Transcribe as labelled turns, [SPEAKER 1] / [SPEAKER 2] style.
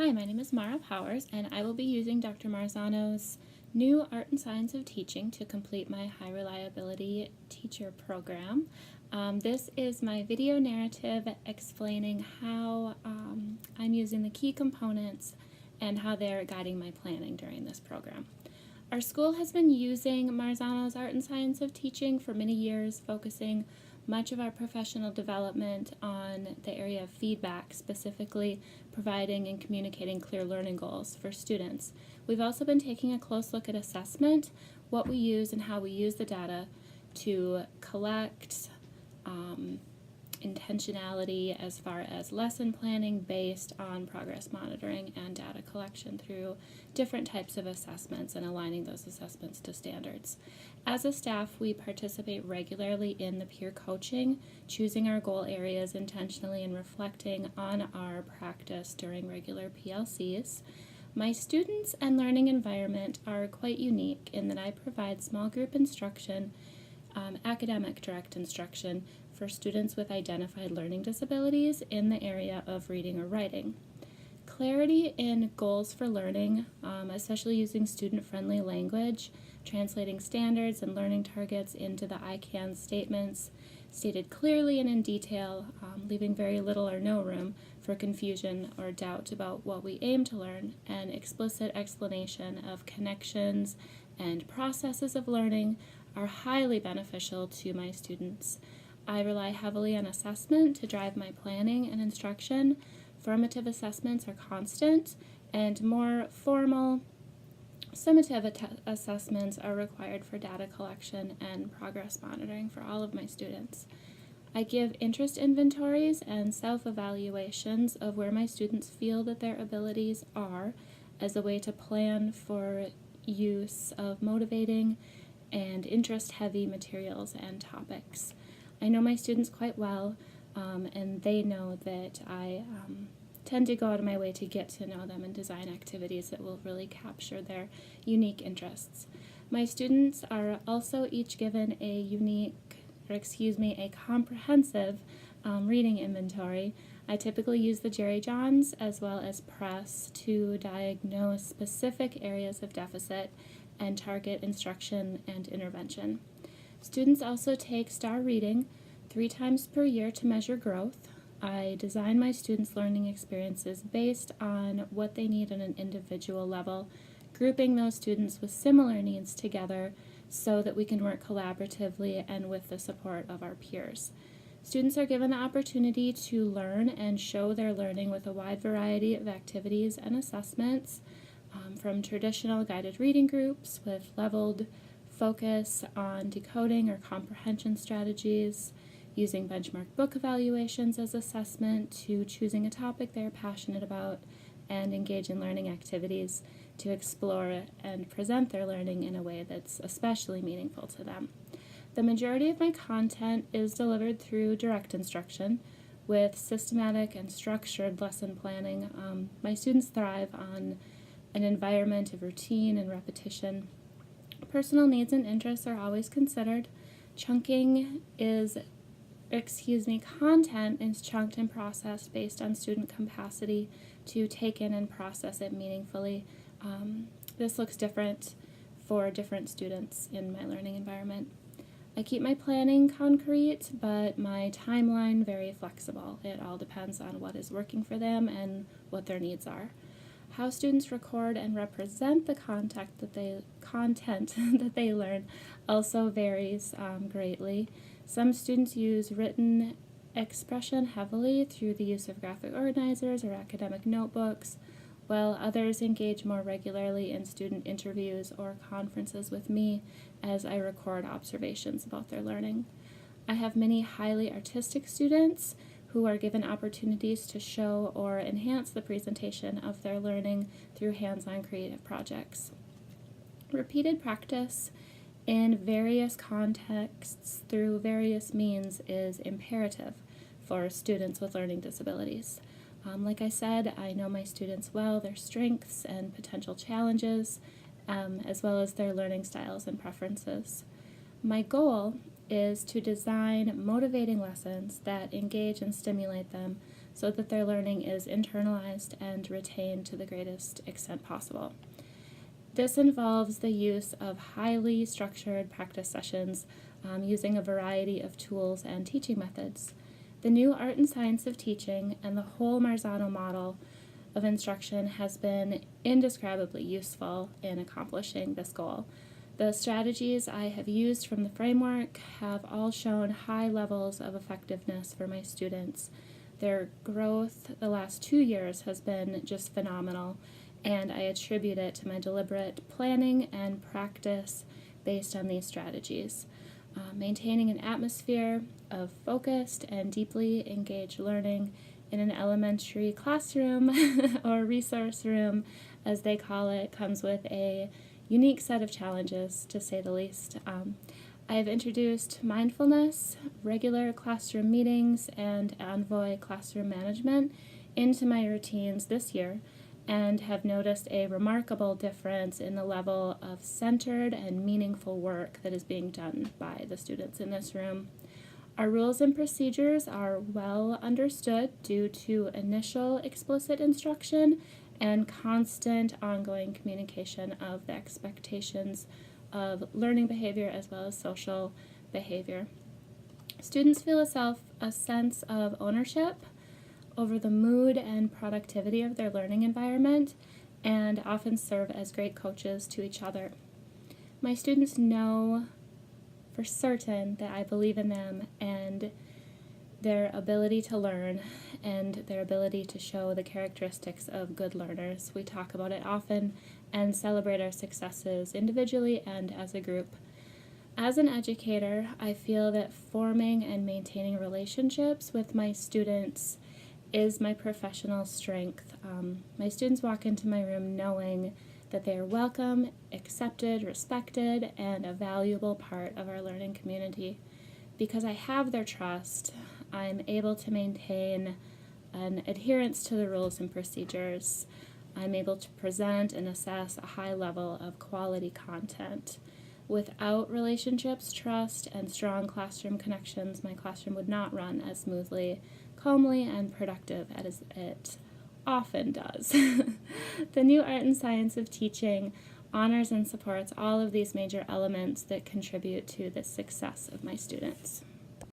[SPEAKER 1] Hi, my name is Mara Powers, and I will be using Dr. Marzano's new Art and Science of Teaching to complete my High Reliability Teacher program. This is my video narrative explaining how I'm using the key components and how they're guiding my planning during this program. Our school has been using Marzano's Art and Science of Teaching for many years, focusing much of our professional development on the area of feedback, specifically providing and communicating clear learning goals for students. We've also been taking a close look at assessment, what we use and how we use the data to collect intentionality as far as lesson planning based on progress monitoring and data collection through different types of assessments and aligning those assessments to standards. As a staff, we participate regularly in the peer coaching, choosing our goal areas intentionally and reflecting on our practice during regular PLCs. My students and learning environment are quite unique in that I provide small group instruction, academic direct instruction for students with identified learning disabilities in the area of reading or writing. Clarity in goals for learning, especially using student-friendly language, translating standards and learning targets into the I-CAN statements, stated clearly and in detail, leaving very little or no room for confusion or doubt about what we aim to learn, and explicit explanation of connections and processes of learning are highly beneficial to my students. I rely heavily on assessment to drive my planning and instruction. Formative assessments are constant, and more formal, summative assessments are required for data collection and progress monitoring for all of my students. I give interest inventories and self-evaluations of where my students feel that their abilities are as a way to plan for use of motivating and interest-heavy materials and topics. I know my students quite well, and they know that I tend to go out of my way to get to know them and design activities that will really capture their unique interests. My students are also each given a comprehensive reading inventory. I typically use the Jerry Johns as well as PRESS to diagnose specific areas of deficit and target instruction and intervention. Students also take STAR reading 3 times per year to measure growth. I design my students' learning experiences based on what they need on an individual level, grouping those students with similar needs together so that we can work collaboratively and with the support of our peers. Students are given the opportunity to learn and show their learning with a wide variety of activities and assessments, from traditional guided reading groups with leveled focus on decoding or comprehension strategies, using benchmark book evaluations as assessment, to choosing a topic they're passionate about, and engage in learning activities to explore and present their learning in a way that's especially meaningful to them. The majority of my content is delivered through direct instruction with systematic and structured lesson planning. My students thrive on an environment of routine and repetition. Personal needs and interests are always considered. Content is chunked and processed based on student capacity to take in and process it meaningfully. This looks different for different students in my learning environment. I keep my planning concrete, but my timeline very flexible. It all depends on what is working for them and what their needs are. How students record and represent the content that they learn also varies greatly. Some students use written expression heavily through the use of graphic organizers or academic notebooks, while others engage more regularly in student interviews or conferences with me as I record observations about their learning. I have many highly artistic students who are given opportunities to show or enhance the presentation of their learning through hands-on creative projects. Repeated practice in various contexts through various means is imperative for students with learning disabilities. Like I said, I know my students well, their strengths and potential challenges, as well as their learning styles and preferences. My goal is to design motivating lessons that engage and stimulate them so that their learning is internalized and retained to the greatest extent possible. This involves the use of highly structured practice sessions using a variety of tools and teaching methods. The new art and science of teaching and the whole Marzano model of instruction has been indescribably useful in accomplishing this goal. The strategies I have used from the framework have all shown high levels of effectiveness for my students. Their growth the last 2 years has been just phenomenal, and I attribute it to my deliberate planning and practice based on these strategies. Maintaining an atmosphere of focused and deeply engaged learning in an elementary classroom or resource room, as they call it, comes with a unique set of challenges, to say the least. I have introduced mindfulness, regular classroom meetings, and Envoy classroom management into my routines this year, and have noticed a remarkable difference in the level of centered and meaningful work that is being done by the students in this room. Our rules and procedures are well understood due to initial explicit instruction and constant ongoing communication of the expectations of learning behavior as well as social behavior. Students feel a sense of ownership over the mood and productivity of their learning environment and often serve as great coaches to each other. My students know for certain that I believe in them and their ability to learn and their ability to show the characteristics of good learners. We talk about it often and celebrate our successes individually and as a group. As an educator, I feel that forming and maintaining relationships with my students is my professional strength. My students walk into my room knowing that they are welcome, accepted, respected, and a valuable part of our learning community. Because I have their trust, I'm able to maintain an adherence to the rules and procedures. I'm able to present and assess a high level of quality content. Without relationships, trust, and strong classroom connections, my classroom would not run as smoothly, calmly, and productive as it often does. The new art and science of teaching honors and supports all of these major elements that contribute to the success of my students.